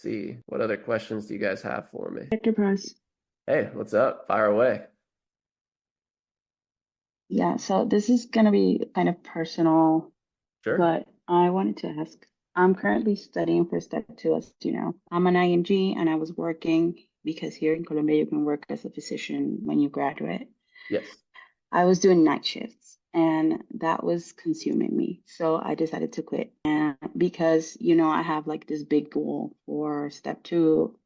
see. What other questions do you guys have for me? Dr. Pros. Hey, what's up? Fire away. Yeah, so this is going to be kind of personal, Sure. but I wanted to ask. I'm currently studying for step two, as you know. I'm an IMG and I was working because here in Colombia you can work as a physician when you graduate. Yes. I was doing night shifts and that was consuming me. So I decided to quit. And because, I have like this big goal for step two,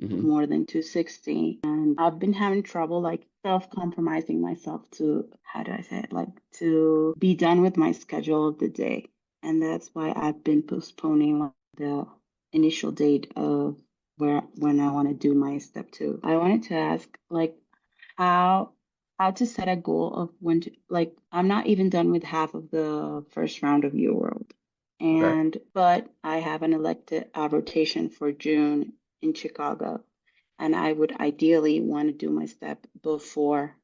Hmm. more than 260. And I've been having trouble like self-compromising myself to, how do I say it, like to be done with my schedule of the day. And that's why I've been postponing like, the initial date of where when I want to do my step two. I wanted to ask like how how to set a goal of when to like I'm not even done with half of the first round of your world. Okay. And but I have an elected rotation for June in Chicago, and I would ideally want to do my step before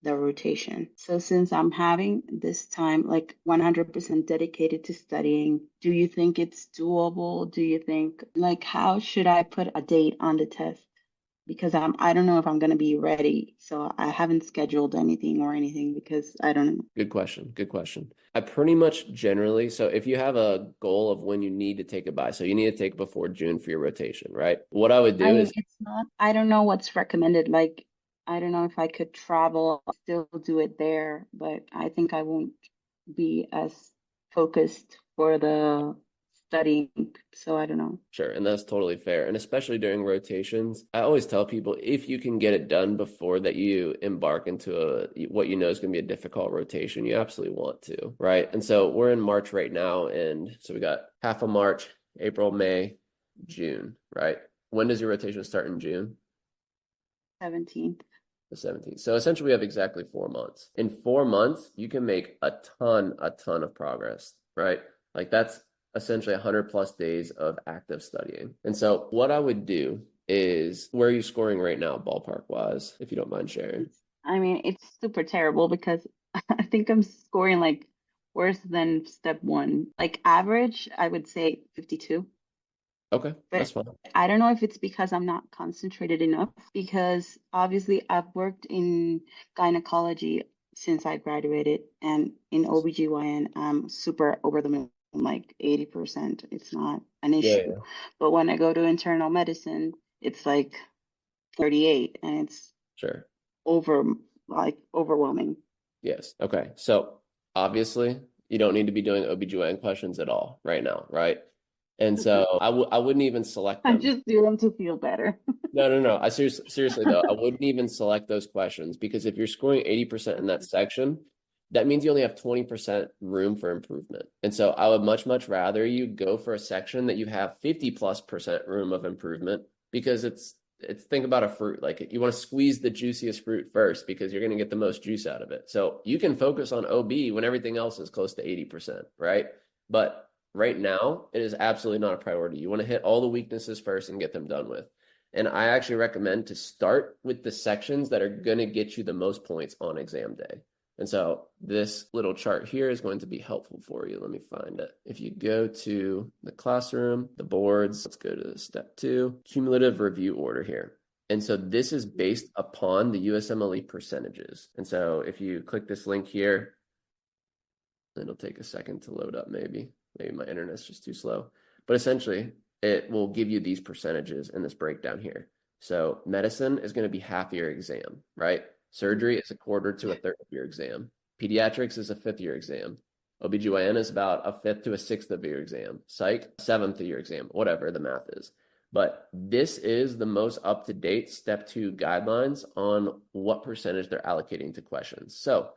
the rotation. So since I'm having this time like 100% dedicated to studying, do you think it's doable? Do you think like how should I put a date on the test? Because I don't know if I'm gonna be ready. So I haven't scheduled anything or anything because I don't know. Good question. Good question. I pretty much generally, so if you have a goal of when you need to take it by, so you need to take it before June for your rotation, right? What I would I do mean, is, it's not, I don't know what's recommended. Like, I don't know if I could travel, still do it there, but I think I won't be as focused for the studying. So I don't know. sure, and that's totally fair. And especially during rotations, I always tell people if you can get it done before that you embark into what you know is going to be a difficult rotation, you absolutely want to, right? And so we're in March right now, and so we got half of March, April, May, June, right? When does your rotation start in June? 17th. The 17th. So essentially, we have exactly 4 months. In 4 months, you can make a ton of progress, right? Like that's essentially 100 plus days of active studying. And so, what I would do is, where are you scoring right now, ballpark wise, if you don't mind sharing? I mean, it's super terrible because I think I'm scoring like worse than step one. Like average, I would say 52. Okay, that's But fine. I don't know if it's because I'm not concentrated enough, because obviously I've worked in gynecology since I graduated, and in OBGYN, I'm super over the moon, like 80%. It's not an Yeah, issue. yeah, But when I go to internal medicine, it's like 38, and it's sure. over, like overwhelming. Yes. Okay. So obviously, you don't need to be doing OBGYN questions at all right now, right? And so I wouldn't even select I them. just do them to feel better. No, no, no. I seriously though, I wouldn't even select those questions because if you're scoring 80% in that section, that means you only have 20% room for improvement. And so I would much rather you go for a section that you have 50+% room of improvement because it's think about a fruit. Like you want to squeeze the juiciest fruit first because you're going to get the most juice out of it. So you can focus on OB when everything else is close to 80%, right? But right now, it is absolutely not a priority. You want to hit all the weaknesses first and get them done with. And I actually recommend to start with the sections that are going to get you the most points on exam day. And so this little chart here is going to be helpful for you. Let me find it. If you go to the classroom, the boards, let's go to step two, cumulative review order here. And so this is based upon the USMLE percentages. And so if you click this link here, it'll take a second to load up maybe. Maybe my internet's just too slow. But essentially, it will give you these percentages in this breakdown here. So medicine is going to be half your exam, right? Surgery is a quarter to a third of your exam. Pediatrics is a fifth of your exam. OBGYN is about a fifth to a sixth of your exam. Psych, seventh of your exam, whatever the math is. But this is the most up-to-date step two guidelines on what percentage they're allocating to questions. So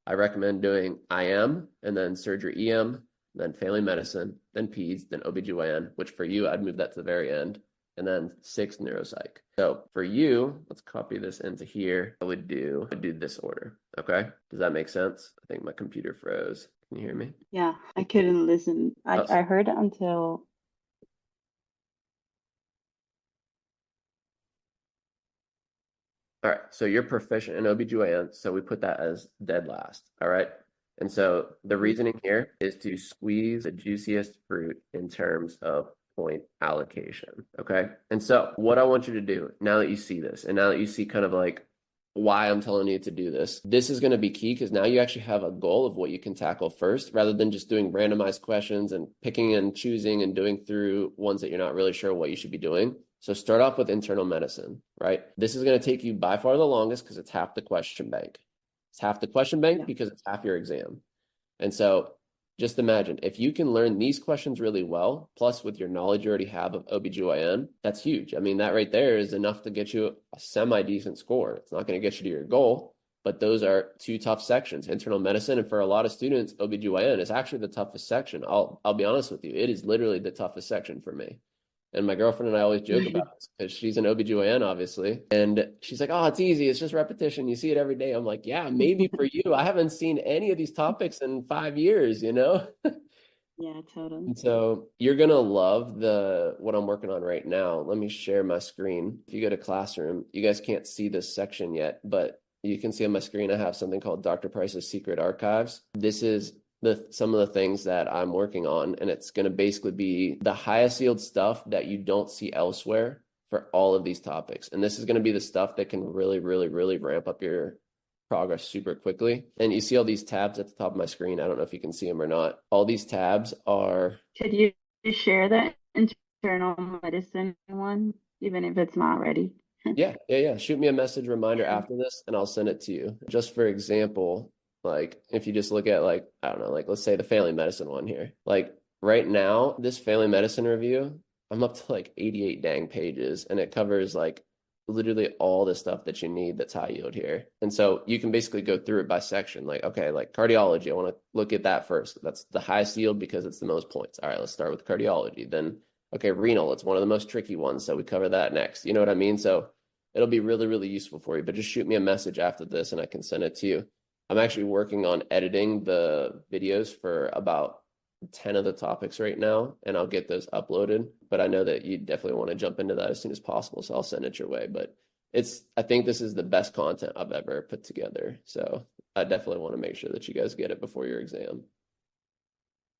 I recommend doing IM and then surgery EM, then family medicine, then peds, then OBGYN, which for you, I'd move that to the very end, and then six neuropsych. So for you, let's copy this into here. I'd do this order. Okay. Does that make sense? I think my computer froze. Can you hear me? Yeah, I couldn't listen. Oh, I heard until all right, so you're proficient in OBGYN, so we put that as dead last. All right. And so the reasoning here is to squeeze the juiciest fruit in terms of point allocation. Okay. And so what I want you to do now that you see this, and now that you see kind of like why I'm telling you to do this is going to be key because now you actually have a goal of what you can tackle first rather than just doing randomized questions and picking and choosing and doing through ones that you're not really sure what you should be doing. So start off with internal medicine, right? This is going to take you by far the longest because it's half the question bank. It's half the question bank Yeah. because it's half your exam. And so just imagine if you can learn these questions really well, plus with your knowledge you already have of OBGYN, that's huge. I mean, that right there is enough to get you a semi-decent score. It's not going to get you to your goal, but those are two tough sections, internal medicine. And for a lot of students, OBGYN is actually the toughest section. I'll be honest with you. It is literally the toughest section for me. And my girlfriend and I always joke about this because she's an OBGYN, obviously. And she's like, oh, it's easy. It's just repetition. You see it every day. I'm like, yeah, maybe for you. I haven't seen any of these topics in 5 years, you know? Yeah, totally. And so you're going to love what I'm working on right now. Let me share my screen. If you go to Classroom, you guys can't see this section yet, but you can see on my screen I have something called Dr. Price's Secret Archives. This is some of the things that I'm working on, and it's going to basically be the highest yield stuff that you don't see elsewhere for all of these topics. And this is going to be the stuff that can really, really, really ramp up your progress super quickly. And you see all these tabs at the top of my screen. I don't know if you can see them or not. All these tabs are... Could you share the internal medicine one, even if it's not ready? Yeah. Shoot me a message reminder after this, and I'll send it to you. Just for example, like if you just look at like, I don't know, like let's say the family medicine one here. Like right now, this family medicine review, I'm up to like 88 dang pages, and it covers like literally all the stuff that you need that's high yield here. And so you can basically go through it by section. Like, okay, like cardiology, I want to look at that first. That's the highest yield because it's the most points. All right, let's start with cardiology. Then, okay, renal, it's one of the most tricky ones. So we cover that next. You know what I mean? So it'll be really, really useful for you. But just shoot me a message after this and I can send it to you. I'm actually working on editing the videos for about 10 of the topics right now, and I'll get those uploaded. But I know that you definitely want to jump into that as soon as possible, so I'll send it your way. But I think this is the best content I've ever put together. So I definitely want to make sure that you guys get it before your exam.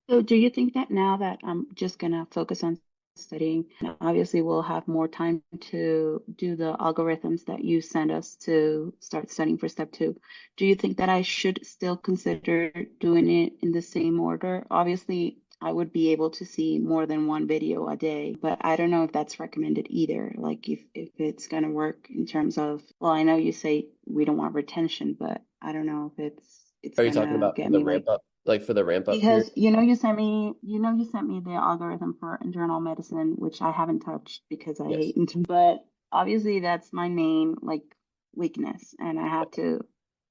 So do you think that now that I'm just gonna focus on studying, and obviously we'll have more time to do the algorithms that you send us to start studying for step 2, do you think that I should still consider doing it in the same order? Obviously, I would be able to see more than one video a day, but I don't know if that's recommended either. Like if it's gonna work in terms of, well, I know you say we don't want retention, but I don't know if it's Are you talking gonna about for get the me like, ramp up, like for the ramp up period? because you sent me the algorithm for internal medicine, which I haven't touched because I Yes. hate internal, but obviously that's my main like weakness and I have to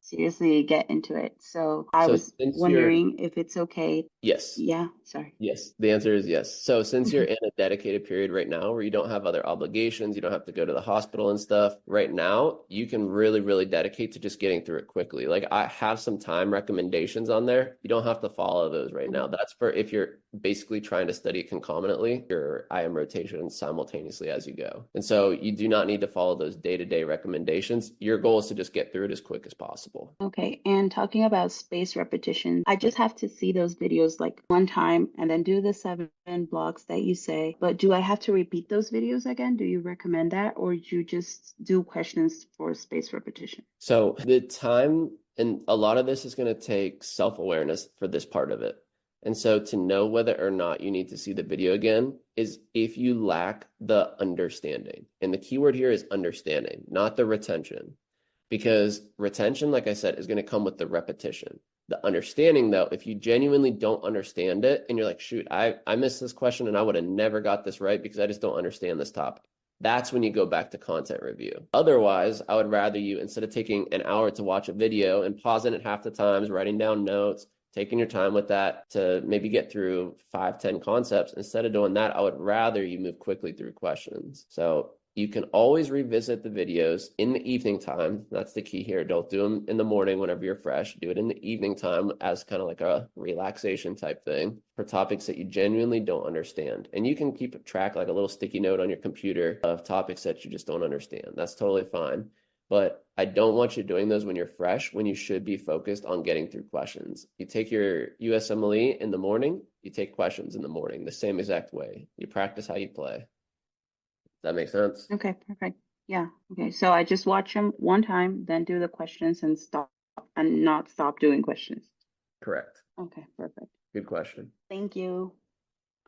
seriously get into it. So I So was since you're, wondering if it's okay. yes. Yeah, sorry. Yes, the answer is yes. So since you're in a dedicated period right now where you don't have other obligations, you don't have to go to the hospital and stuff, right now you can really, really dedicate to just getting through it quickly. Like I have some time recommendations on there. You don't have to follow those right now. That's for if you're basically trying to study concomitantly, your IM rotation simultaneously as you go. And so you do not need to follow those day-to-day recommendations. Your goal is to just get through it as quick as possible. Okay, and talking about space repetition, I just have to see those videos like one time and then do the 7 blocks that you say. But do I have to repeat those videos again? Do you recommend that, or do you just do questions for space repetition? So the time, and a lot of this is going to take self-awareness for this part of it. And so to know whether or not you need to see the video again is if you lack the understanding. And the keyword here is understanding, not the retention. Because retention, like I said, is going to come with the repetition. The understanding, though, if you genuinely don't understand it and you're like, shoot, I missed this question and I would have never got this right because I just don't understand this topic. That's when you go back to content review. Otherwise, I would rather you, instead of taking an hour to watch a video and pausing it half the times, writing down notes, taking your time with that to maybe get through 5, 10 concepts, instead of doing that, I would rather you move quickly through questions. So you can always revisit the videos in the evening time. That's the key here. Don't do them in the morning whenever you're fresh. Do it in the evening time as kind of like a relaxation type thing for topics that you genuinely don't understand. And you can keep track like a little sticky note on your computer of topics that you just don't understand. That's totally fine. but I don't want you doing those when you're fresh, when you should be focused on getting through questions. You take your USMLE in the morning, you take questions in the morning, the same exact way. You practice how you play. Does that make sense? Okay, perfect. Yeah. Okay. So I just watch them one time, then do the questions and stop and not stop doing questions. Correct. Okay, perfect. Good question. Thank you.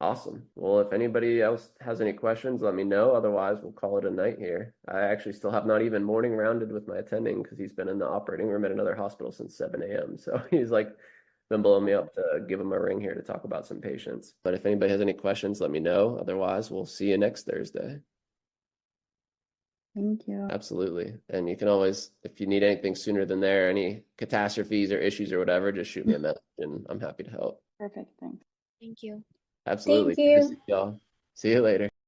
Awesome. Well, if anybody else has any questions, let me know. Otherwise, we'll call it a night here. I actually still have not even morning rounded with my attending because he's been in the operating room at another hospital since 7 a.m. So he's like been blowing me up to give him a ring here to talk about some patients. But if anybody has any questions, let me know. Otherwise, we'll see you next Thursday. Thank you. Absolutely. And you can always, if you need anything sooner than there, any catastrophes or issues or whatever, just shoot me a message and I'm happy to help. Perfect. Thanks. Thank you. Absolutely. Thank Good to you. see y'all. See you later.